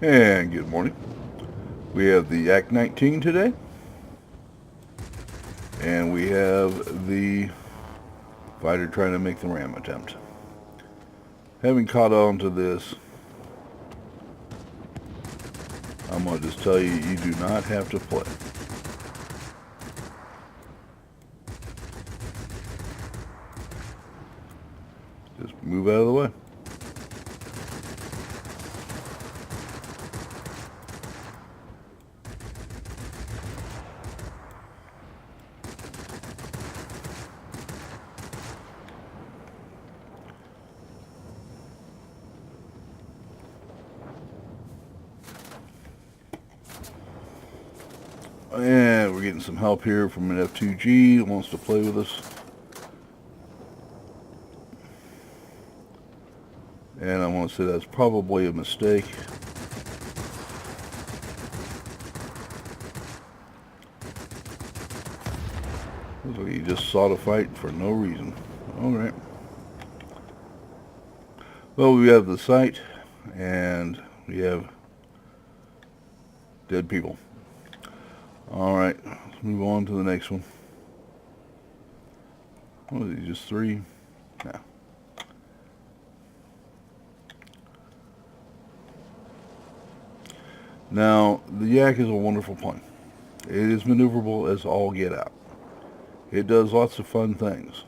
And good morning. We have the Act 19 today, and we have the fighter trying to make the ram attempt. Having caught on to this, I'm going to just tell you, you do not have to play. Just move out of the way. And we're getting some help here from an F2G that wants to play with us. And I want to say that's probably a mistake. Looks like he just sought a fight for no reason. Alright. Well, we have the site, and we have dead people. Alright, let's move on to the next one. What are these, just 3? No. Now, the Yak is a wonderful plane. It is maneuverable as all get out. It does lots of fun things.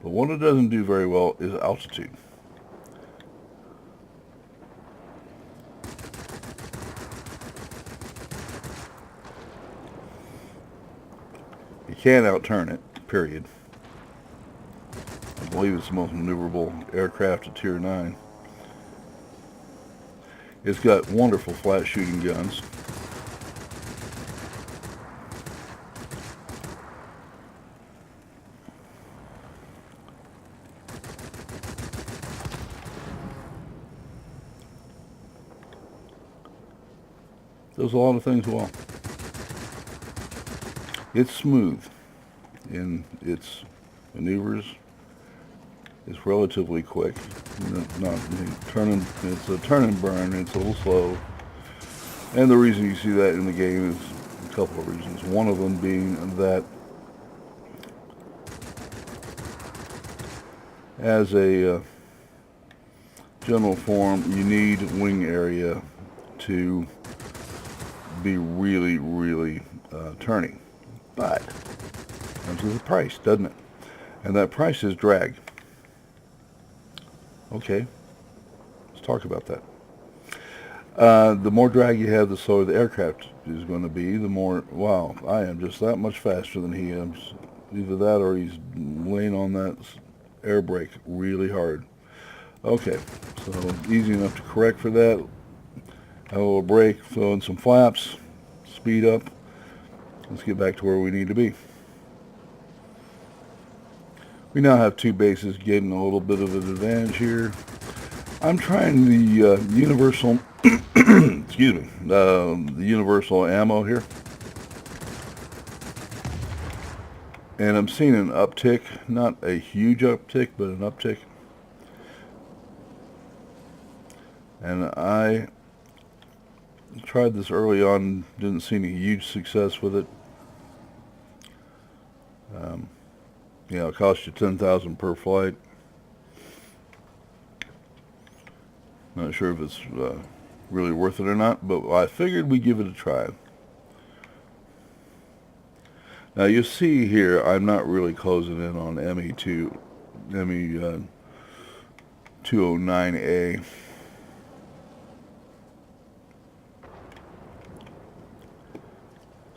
But what it doesn't do very well is altitude. You can't outturn it, period. I believe it's the most maneuverable aircraft at Tier 9. It's got wonderful flat shooting guns. Does a lot of things well. It's smooth in its maneuvers. It's relatively quick. It's a turn and burn. It's a little slow. And the reason you see that in the game is a couple of reasons. One of them being that as a general form, you need wing area to be really, really turning. But it comes with a price, doesn't it? And that price is drag. Okay, let's talk about that. The more drag you have, the slower the aircraft is going to be. The more, wow, I am just that much faster than he is. Either that or he's laying on that air brake really hard. Okay, so easy enough to correct for that. Have a little brake, throw in some flaps, speed up. Let's get back to where we need to be. We now have 2 bases, getting a little bit of an advantage here. I'm trying the universal, excuse me, the universal ammo here. And I'm seeing an uptick, not a huge uptick, but an uptick. And I tried this early on, didn't see any huge success with it. You know, it costs you $10,000 per flight. Not sure if it's really worth it or not, but I figured we'd give it a try. Now you see here, I'm not really closing in on ME209A.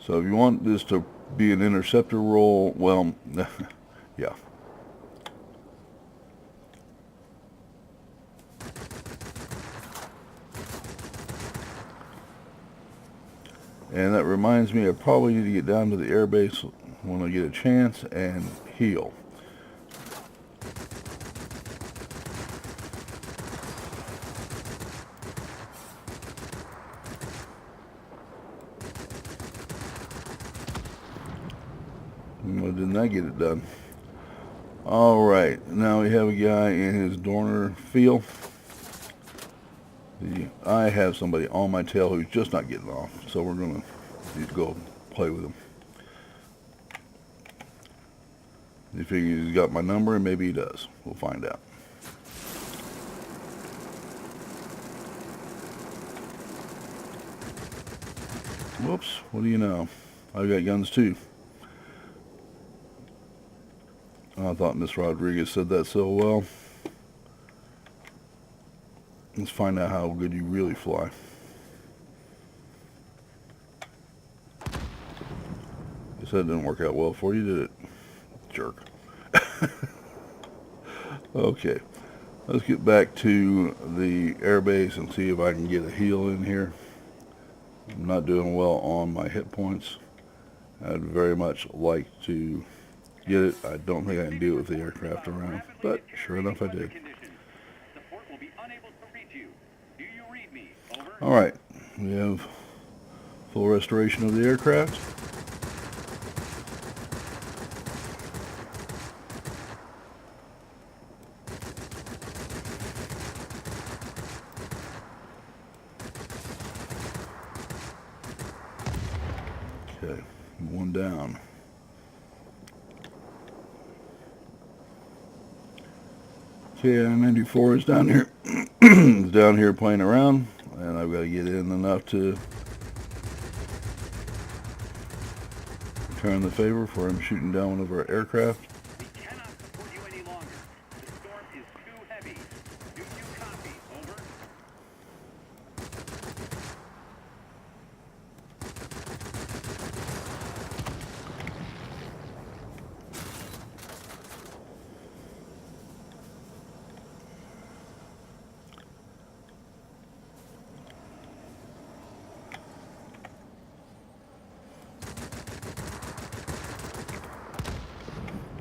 So if you want this to be an interceptor roll, well, yeah. And that reminds me, I probably need to get down to the airbase when I get a chance and heal. Well, did not get it done. Alright, now we have a guy in his Dorner field. The I have somebody on my tail who's just not getting off, so we're going to go play with him. He figures he's got my number, and maybe he does. We'll find out. Whoops, what do you know? I got guns too. I thought Miss Rodriguez said that so well. Let's find out how good you really fly. Guess that didn't work out well for you, did it? Jerk. Okay, let's get back to the airbase and see if I can get a heal in here. I'm not doing well on my hit points. I'd very much like to get it. I don't think I can do it with the aircraft around, but sure enough I did. Alright, we have full restoration of the aircraft. Okay, one down. Okay, I-94 is down here. It's down here playing around, and I've got to get in enough to return the favor for him shooting down one of our aircraft. We cannot support you any longer. The storm is too heavy. Do you copy? Over.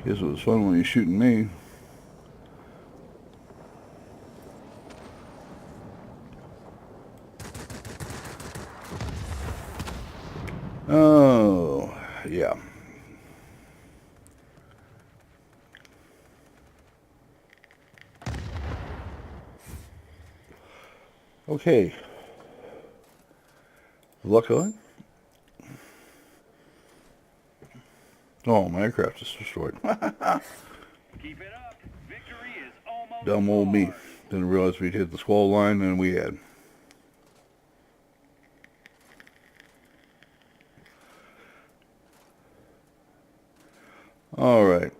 Guess it was fun when he was shooting me. Oh, yeah. Okay. Luckily. Oh, my aircraft is destroyed. Keep it up. Victory is almost Dumb old me. Didn't realize we'd hit the squall line, and we had. Alright.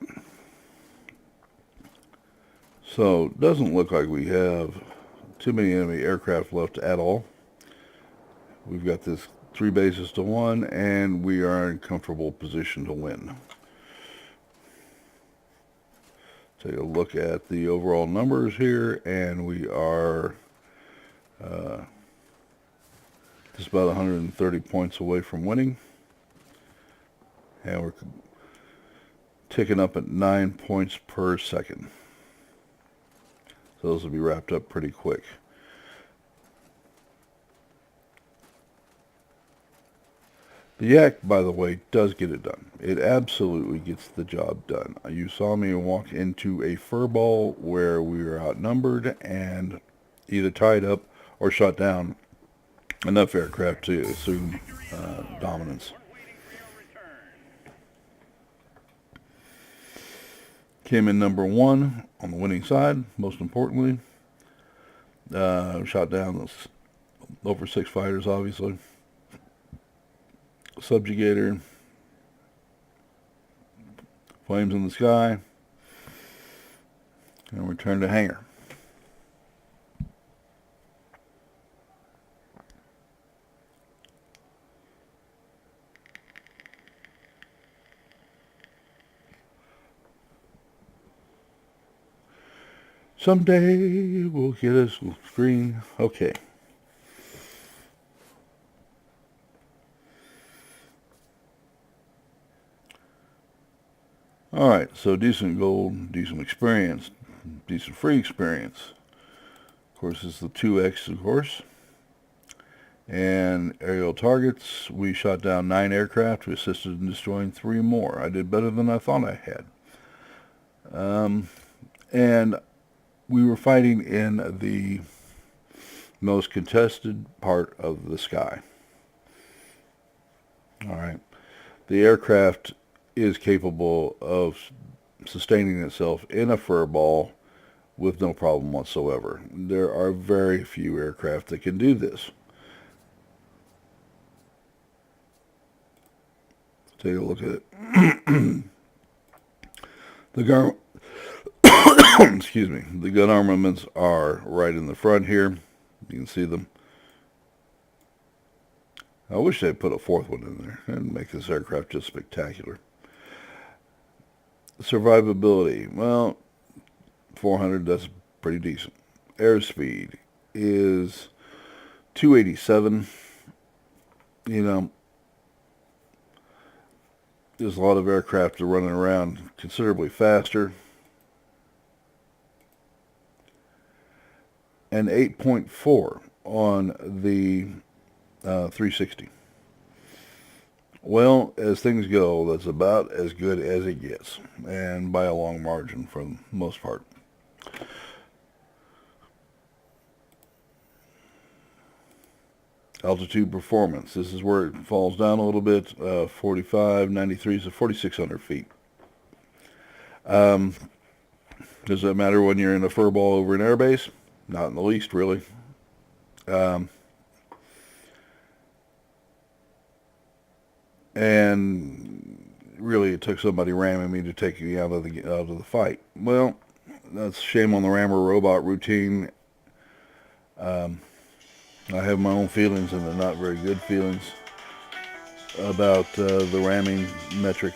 So, it doesn't look like we have too many enemy aircraft left at all. We've got this 3 bases to 1, and we are in a comfortable position to win. Take a look at the overall numbers here, and we are just about 130 points away from winning. And we're ticking up at 9 points per second. So those will be wrapped up pretty quick. The Yak, by the way, does get it done. It absolutely gets the job done. You saw me walk into a furball where we were outnumbered and either tied up or shot down enough aircraft to assume dominance. Came in number 1 on the winning side, most importantly. Shot down those over 6 fighters, obviously. Subjugator, flames in the sky, and return to hangar. Someday we'll get a screen. Okay. Alright, so decent gold, decent experience, decent free experience. Of course, it's the 2X, of course. And aerial targets, we shot down 9 aircraft. We assisted in destroying 3 more. I did better than I thought I had. And we were fighting in the most contested part of the sky. All right. The aircraft is capable of sustaining itself in a fur ball with no problem whatsoever. There are very few aircraft that can do this. Take a look at it. The gun, excuse me. The gun armaments are right in the front here. You can see them. I wish they'd put a fourth one in there and make this aircraft just spectacular. Survivability, well, 400, that's pretty decent. Airspeed is 287. You know, there's a lot of aircraft that are running around considerably faster. And 8.4 on the 360. Well, as things go, that's about as good as it gets, and by a long margin for the most part. Altitude performance. This is where it falls down a little bit. 45, 93 to 4,600 feet. Does that matter when you're in a fur ball over an airbase? Not in the least, really. And really, it took somebody ramming me to take me out of the fight. Well, that's shame on the rammer robot routine. I have my own feelings, and they're not very good feelings about the ramming metric.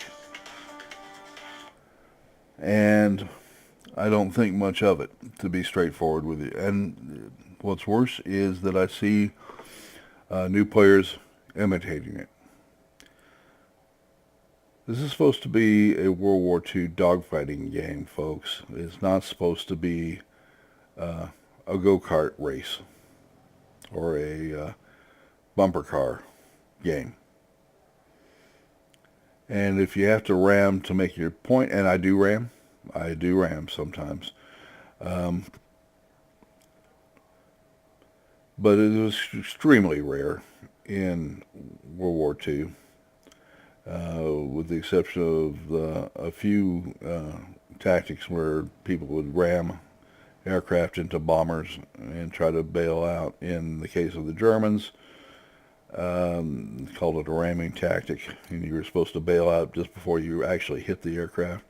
And I don't think much of it, to be straightforward with you. And what's worse is that I see new players imitating it. This is supposed to be a World War II dogfighting game, folks. It's not supposed to be a go-kart race or a bumper car game. And if you have to ram to make your point, and I do ram sometimes, but it was extremely rare in World War II, with the exception of a few tactics where people would ram aircraft into bombers and try to bail out. In the case of the Germans, called it a ramming tactic, and you were supposed to bail out just before you actually hit the aircraft.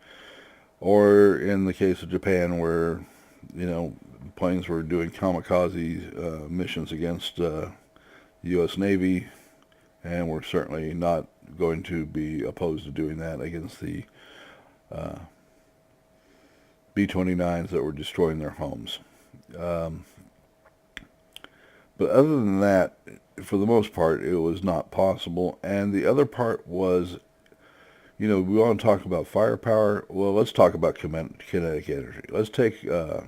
Or in the case of Japan, where planes were doing kamikaze missions against the U.S. Navy, and we're certainly not going to be opposed to doing that against the B-29s that were destroying their homes. But other than that, for the most part, it was not possible. And the other part was, we want to talk about firepower. Well, let's talk about kinetic energy. Let's take, 2,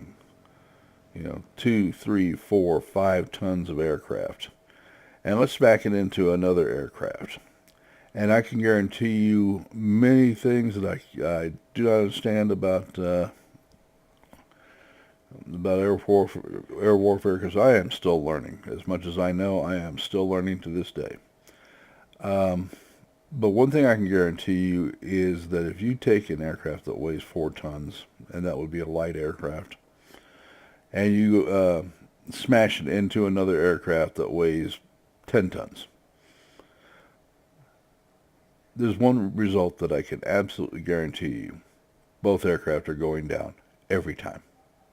3, 4, 5 tons of aircraft, and let's back it into another aircraft. And I can guarantee you many things that I do not understand about air warfare, because I am still learning. As much as I know, I am still learning to this day. But one thing I can guarantee you is that if you take an aircraft that weighs 4 tons, and that would be a light aircraft, and you smash it into another aircraft that weighs 10 tons, there's one result that I can absolutely guarantee you. Both aircraft are going down every time.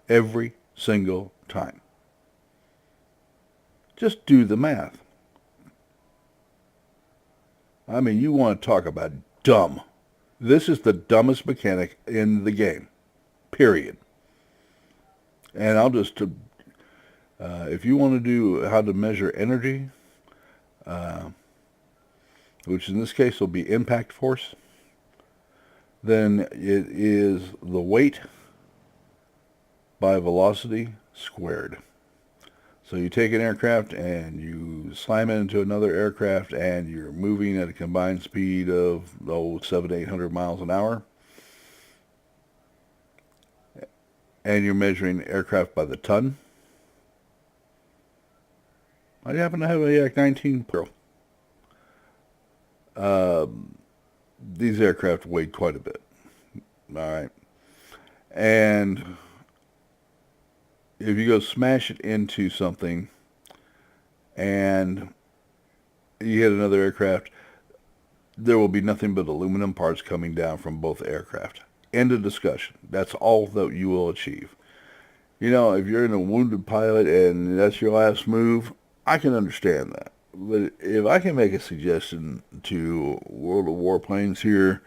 Every single time. Just do the math. I mean, you want to talk about dumb. This is the dumbest mechanic in the game. Period. And I'll just, if you want to do how to measure energy, which in this case will be impact force, then it is the weight by velocity squared. So you take an aircraft and you slam it into another aircraft, and you're moving at a combined speed of 700 to 800 miles an hour, and you're measuring aircraft by the ton. I happen to have a Yak-19 Pearl. These aircraft weighed quite a bit. All right. And if you go smash it into something and you hit another aircraft, there will be nothing but aluminum parts coming down from both aircraft. End of discussion. That's all that you will achieve. You know, if you're in a wounded pilot and that's your last move, I can understand that. But if I can make a suggestion to World of Warplanes here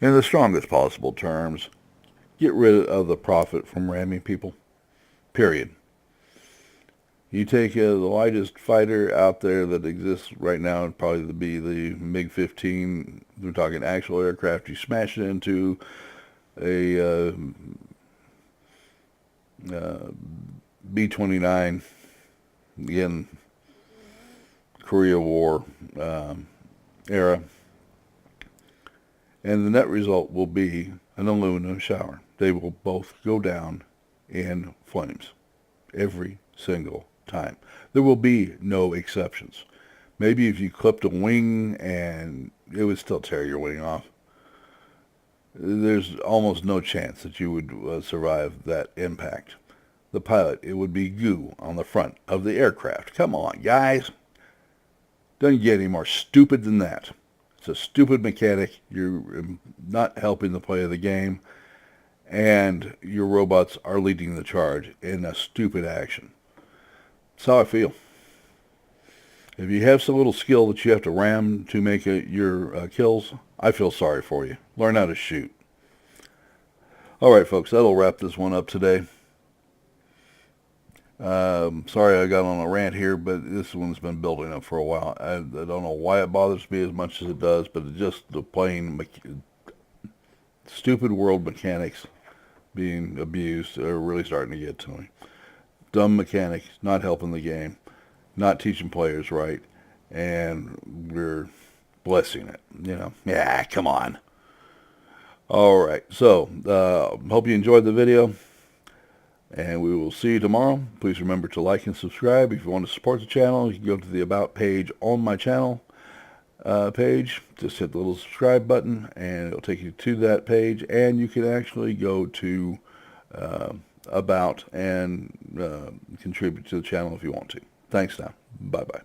in the strongest possible terms, get rid of the profit from ramming people. Period. You take the lightest fighter out there that exists right now, it'd probably be the MiG-15. We're talking actual aircraft. You smash it into a B-29, again, Korea War era, and the net result will be an aluminum shower. They will both go down in flames every single time. There will be no exceptions. Maybe if you clipped a wing and it would still tear your wing off. There's almost no chance that you would survive that impact. The pilot, it would be goo on the front of the aircraft. Come on, guys. Doesn't get any more stupid than that. It's a stupid mechanic. You're not helping the play of the game. And your robots are leading the charge in a stupid action. That's how I feel. If you have so little skill that you have to ram to make your kills, I feel sorry for you. Learn how to shoot. All right, folks, that'll wrap this one up today. Sorry I got on a rant here, but this one's been building up for a while. I don't know why it bothers me as much as it does, but it's just the plain stupid world mechanics being abused are really starting to get to me. Dumb mechanics, not helping the game, not teaching players right, and we're blessing it, you know. Yeah, come on. All right, so hope you enjoyed the video, and we will see you tomorrow. Please remember to like and subscribe. If you want to support the channel, you can go to the About page on my channel page. Just hit the little subscribe button, and it'll take you to that page, and you can actually go to About and contribute to the channel if you want to. Thanks now. Bye-bye.